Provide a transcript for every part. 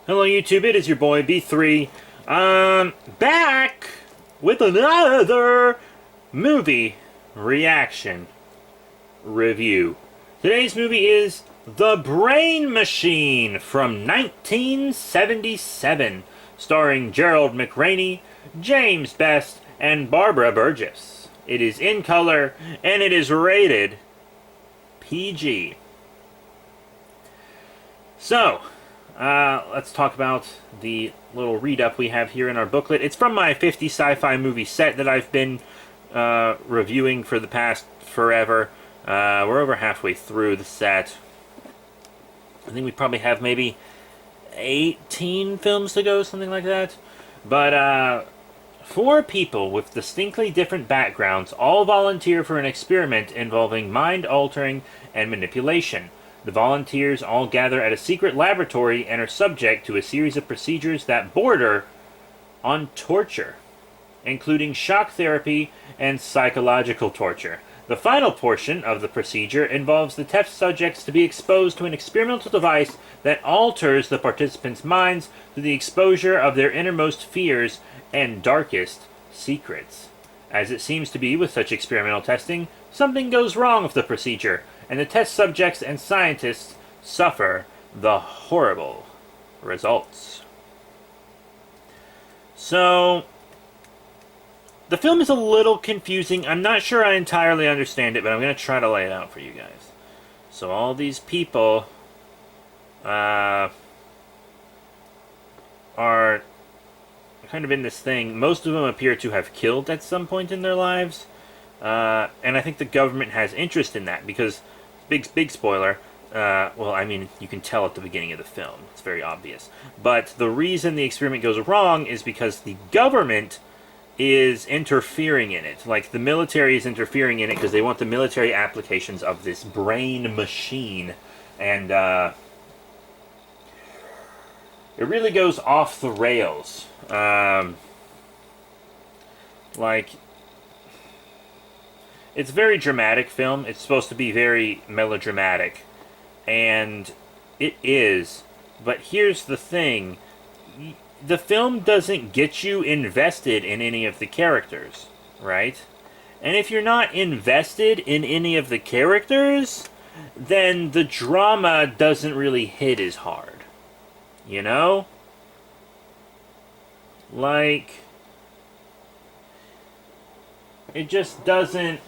Hello YouTube, it is your boy B3. Back with another movie reaction review. Today's movie is The Brain Machine from 1977, starring Gerald McRaney, James Best, and Barbara Burgess. It is in color, and it is rated PG. So, let's talk about the little read-up we have here in our booklet. It's from my 50 sci-fi movie set that I've been reviewing for the past forever. We're over halfway through the set. I think we probably have maybe 18 films to go, something like that. But, 4 people with distinctly different backgrounds all volunteer for an experiment involving mind-altering and manipulation. The volunteers all gather at a secret laboratory and are subject to a series of procedures that border on torture, including shock therapy and psychological torture. The final portion of the procedure involves the test subjects to be exposed to an experimental device that alters the participants' minds through the exposure of their innermost fears and darkest secrets. As it seems to be with such experimental testing, something goes wrong with the procedure, and the test subjects and scientists suffer the horrible results. So, the film is a little confusing. I'm not sure I entirely understand it, but I'm going to try to lay it out for you guys. So all these people are kind of in this thing. Most of them appear to have killed at some point in their lives. And I think the government has interest in that because, big spoiler, well, I mean, you can tell at the beginning of the film. It's very obvious. But the reason the experiment goes wrong is because the government is interfering in it. Like, the military is interfering in it because they want the military applications of this brain machine. And, it really goes off the rails. It's a very dramatic film. It's supposed to be very melodramatic. And it is. But here's the thing. The film doesn't get you invested in any of the characters, right? And if you're not invested in any of the characters, then the drama doesn't really hit as hard. You know? Like, it just doesn't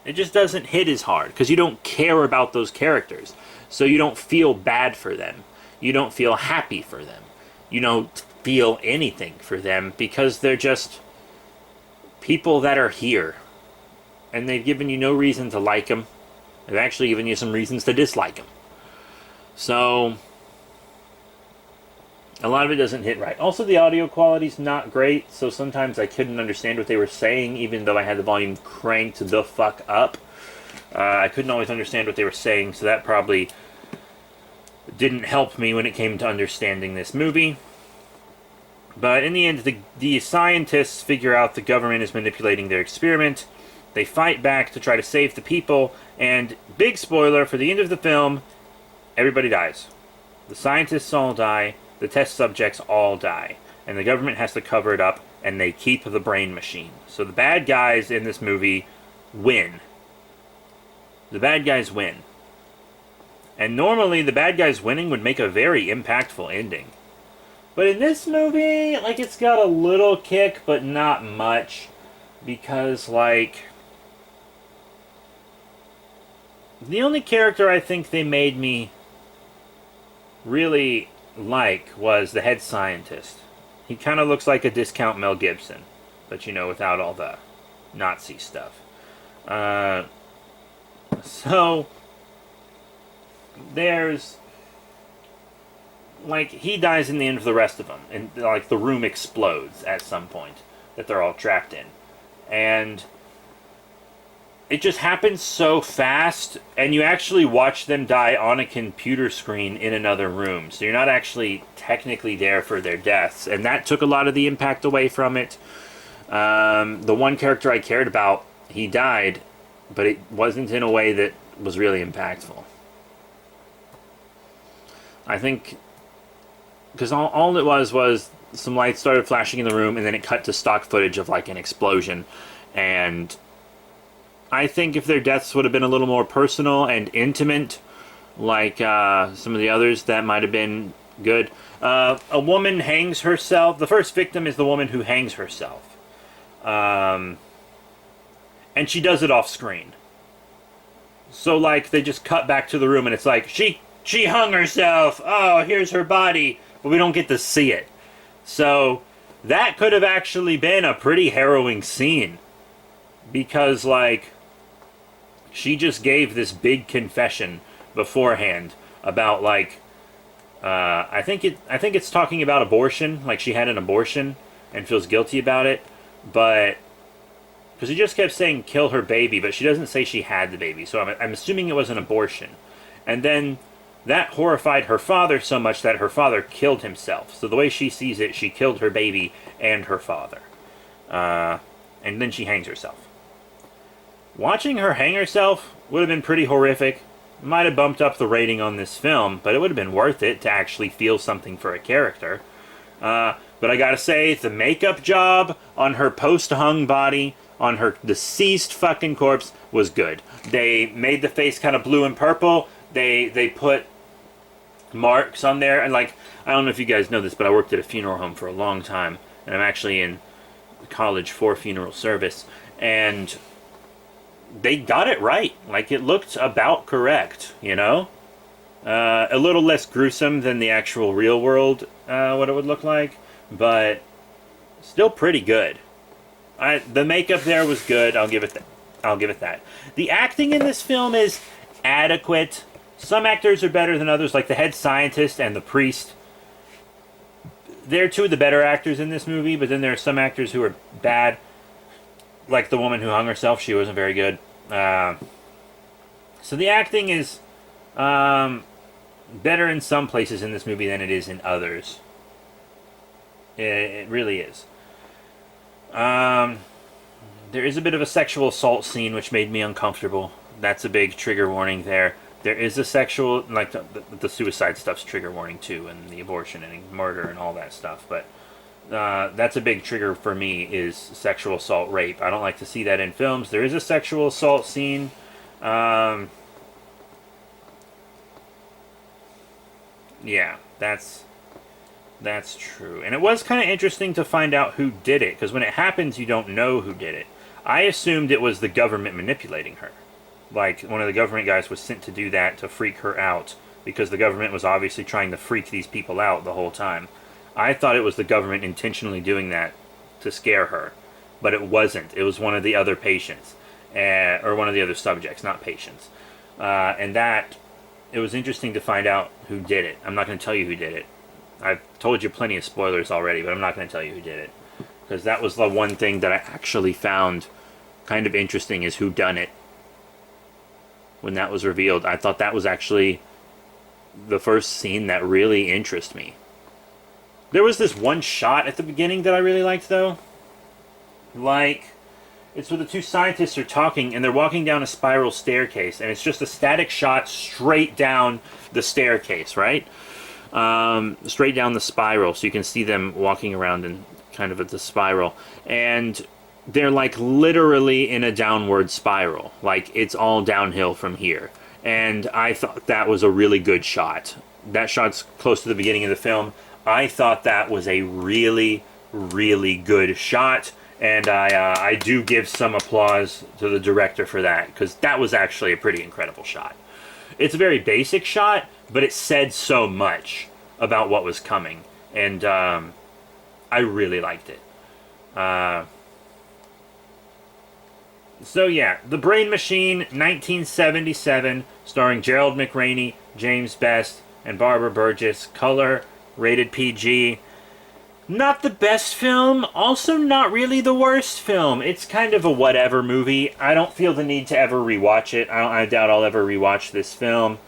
hit as hard because you don't care about those characters. So you don't feel bad for them. You don't feel happy for them. You don't feel anything for them because they're just people that are here. And they've given you no reason to like them. They've actually given you some reasons to dislike them. So a lot of it doesn't hit right. Also, the audio quality's not great, so sometimes I couldn't understand what they were saying, even though I had the volume cranked the fuck up. I couldn't always understand what they were saying, so that probably didn't help me when it came to understanding this movie. But in the end, the scientists figure out the government is manipulating their experiment. They fight back to try to save the people, and big spoiler for the end of the film, everybody dies. The scientists all die. The test subjects all die. And the government has to cover it up, and they keep the brain machine. So the bad guys in this movie win. The bad guys win. And normally, the bad guys winning would make a very impactful ending. But in this movie, like, it's got a little kick, but not much. Because, like, the only character I think they made me really like was the head scientist. He kind of looks like a discount Mel Gibson, but, you know, without all the Nazi stuff. So there's, like, he dies in the end of the rest of them, and, like, the room explodes at some point that they're all trapped in. And it just happens so fast, and you actually watch them die on a computer screen in another room. So you're not actually technically there for their deaths. And that took a lot of the impact away from it. The one character I cared about, he died, but it wasn't in a way that was really impactful. I think because all it was some lights started flashing in the room, and then it cut to stock footage of like an explosion. And I think if their deaths would have been a little more personal and intimate, like some of the others, that might have been good. A woman hangs herself. The first victim is the woman who hangs herself. And she does it off screen. So, like, they just cut back to the room and it's like, she hung herself. Oh, here's her body. But we don't get to see it. So, that could have actually been a pretty harrowing scene. Because, like, she just gave this big confession beforehand about, like, I think it's talking about abortion. Like, she had an abortion and feels guilty about it. But because he just kept saying kill her baby, but she doesn't say she had the baby. So I'm assuming it was an abortion. And then that horrified her father so much that her father killed himself. So the way she sees it, she killed her baby and her father. And then she hangs herself. Watching her hang herself would have been pretty horrific. Might have bumped up the rating on this film, but it would have been worth it to actually feel something for a character. But I gotta say, the makeup job on her post-hung body, on her deceased fucking corpse, was good. They made the face kind of blue and purple. They put marks on there. And, like, I don't know if you guys know this, but I worked at a funeral home for a long time. And I'm actually in college for funeral service. And they got it right. Like, it looked about correct, you know? A little less gruesome than the actual real world, what it would look like. But still pretty good. The makeup there was good. I'll give it that. The acting in this film is adequate. Some actors are better than others, like the head scientist and the priest. They're two of the better actors in this movie, but then there are some actors who are bad. Like the woman who hung herself, she wasn't very good. So the acting is better in some places in this movie than it is in others. It really is. There is a bit of a sexual assault scene which made me uncomfortable. That's a big trigger warning there. There is a sexual, like the suicide stuff's trigger warning too, and the abortion and murder and all that stuff. But that's a big trigger for me, is sexual assault, rape. I don't like to see that in films. There is a sexual assault scene. Yeah, that's true. And it was kind of interesting to find out who did it, because when it happens, you don't know who did it. I assumed it was the government manipulating her. Like, one of the government guys was sent to do that to freak her out, because the government was obviously trying to freak these people out the whole time. I thought it was the government intentionally doing that to scare her, but it wasn't. It was one of the other patients, or one of the other subjects, not patients. And that, it was interesting to find out who did it. I'm not going to tell you who did it. I've told you plenty of spoilers already, but I'm not going to tell you who did it. Because that was the one thing that I actually found kind of interesting, is who done it. When that was revealed, I thought that was actually the first scene that really interested me. There was this one shot at the beginning that I really liked, though. Like, it's where the two scientists are talking, and they're walking down a spiral staircase, and it's just a static shot straight down the staircase, right? Straight down the spiral, so you can see them walking around in kind of at the spiral. And they're like literally in a downward spiral. Like, it's all downhill from here. And I thought that was a really good shot. That shot's close to the beginning of the film. I thought that was a really, really good shot. And I do give some applause to the director for that, because that was actually a pretty incredible shot. It's a very basic shot, but it said so much about what was coming. And I really liked it. So yeah, The Brain Machine, 1977, starring Gerald McRaney, James Best, and Barbara Burgess. Color, rated PG. Not the best film, also not really the worst film. It's kind of a whatever movie. I don't feel the need to ever rewatch it. I doubt I'll ever rewatch this film.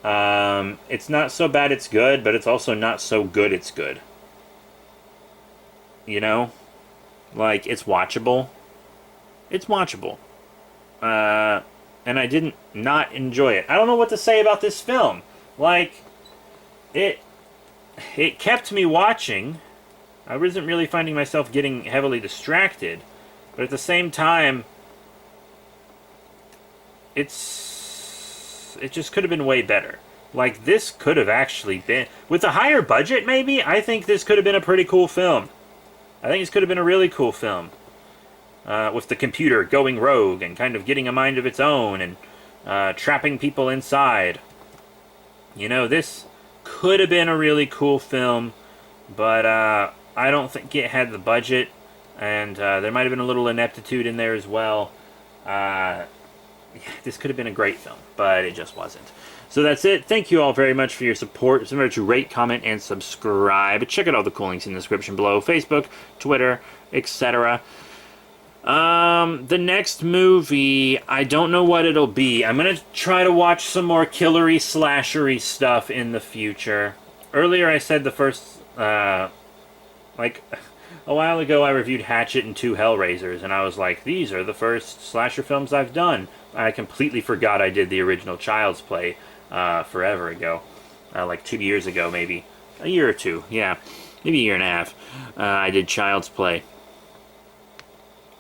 It's not so bad it's good, but it's also not so good it's good. You know? Like, it's watchable. It's watchable. And I didn't not enjoy it. I don't know what to say about this film. Like, it it kept me watching. I wasn't really finding myself getting heavily distracted, but at the same time, it just could have been way better. Like, this could have actually been, with a higher budget, maybe. I think this could have been a pretty cool film. I think this could have been a really cool film. With the computer going rogue and kind of getting a mind of its own and trapping people inside. You know, this could have been a really cool film, but I don't think it had the budget, and there might have been a little ineptitude in there as well. This could have been a great film, but it just wasn't. So that's it. Thank you all very much for your support. Remember to rate, comment, and subscribe. Check out all the cool links in the description below. Facebook, Twitter, etc. The next movie, I don't know what it'll be. I'm going to try to watch some more killery, slashery stuff in the future. Earlier I said the first, like, a while ago I reviewed Hatchet and 2 Hellraisers, and I was like, these are the first slasher films I've done. I completely forgot I did the original Child's Play forever ago. Like 2 years ago, maybe. A year or two, yeah. Maybe a year and a half. I did Child's Play.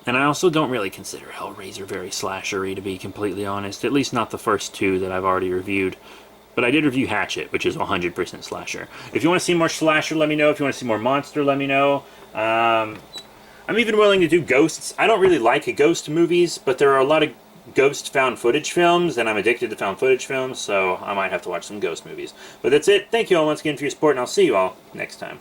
And I also don't really consider Hellraiser very slashery, to be completely honest. At least not the first 2 that I've already reviewed. But I did review Hatchet, which is 100% slasher. If you want to see more slasher, let me know. If you want to see more monster, let me know. I'm even willing to do ghosts. I don't really like ghost movies, but there are a lot of ghost found footage films, and I'm addicted to found footage films, so I might have to watch some ghost movies. But that's it. Thank you all once again for your support, and I'll see you all next time.